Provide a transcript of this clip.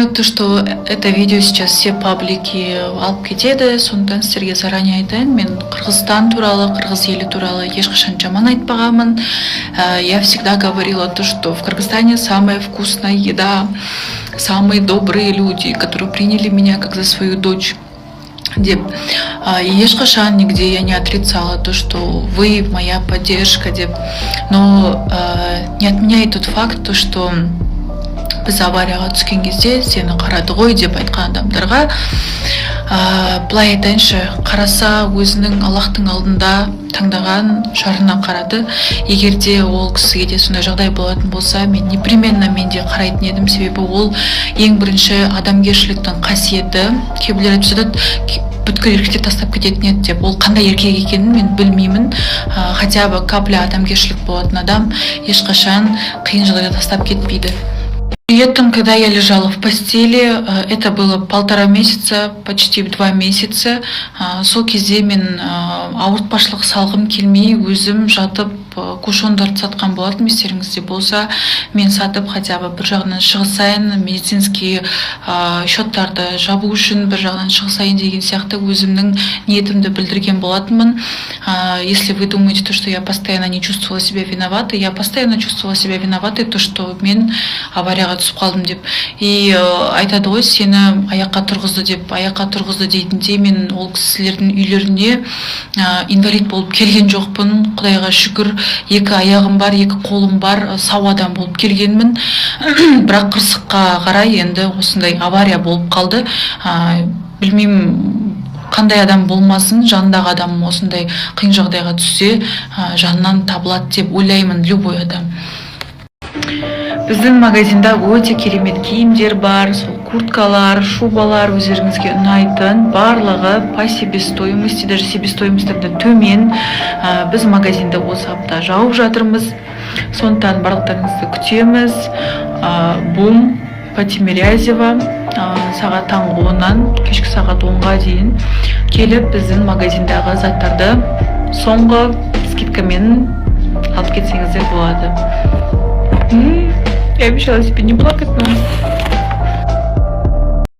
думаю, то, что это видео сейчас все паблики алып кетеді, сондықтан сіздерге заранее айтайын, мен Қырғызстан туралы, Қырғыз елі туралы ешқашан жаман айтпағанмын. Я всегда говорила то, что в Кыргызстане самая вкусная еда, самые добрые люди, которые приняли меня как за свою дочь. Деп. И ешқашан нигде я не отрицала то, что вы моя поддержка, деп. Но не отменяет тот факт, то, что біз аварияға түскен кезде сені қарады ғой деп айтқан адамдарға былай айтайыншы, қараса өзінің Аллахтың алдында таңдаған жарына қарады. Егерде ол кісіге де сондай жағдай болатын болса, мен непременно менде қарайтын едім, себебі ол ең бірінші адамгершіліктің қасиеті. Кейбіреулер айтып жатады, бүткіл еркектер тастап кететін еді деп. Ол қандай еркек екенін мен білмеймін. Хотя бы капля адамгершілік болатын адам ешқашан қиын жағдайда тастап кетпейді. При этом, когда я лежала в постели, это было 1,5 месяца, почти 2 месяца, сол кезде мен ауыртпашылық салғым келмей, өзім жатып кушондарды сатқан болатын, естеріңізде болса, мен сатып хотя бы бір жағынан шығысайын, медицинский счеттарды жабу үшін бір жағынан шығысайын деген сияқты өзімнің ниетімді білдірген болатынмын. Если вы думаете, то, что я постоянно не чувствовала себя виноватой, я постоянно чувствовала себя виноватой, то, что мен аварияға түсіп қалдым деп. И айтады ғой, сені аяққа тұрғызды деп. Аяққа тұрғызды дейтінде мен ол кісілердің үйлеріне инвалид болып келген жоқпын. Құдайға шүкір, 2 аяғым бар, 2 қолым бар, сау адам болып келгенмін. Бірақ қырсыққа қарай енді осындай авария болып қалды. Білмеймін, қандай адам болмасын, жанындағы адам осындай қиын жағдайға түссе, жанынан табылады деп ойлаймын, любой адам. Біздің магазинда өте керемет киімдер бар, курткалар, шубалар, өздеріңізге ұнайтын, барлығы по себестоимости, даже себестоимостьтен төмен. Біз магазинда осы апта жауып жатырмыз. Сондықтан барлықтарыңызды күтеміз. Бум, Потимирязева, сағат таңғы 10-нан кешкі сағат 10-ға дейін келіп біздің магазиндағы заттарды соңғы скидкамен алып кетсеңіздер болады. Я обещала себе не плакать, но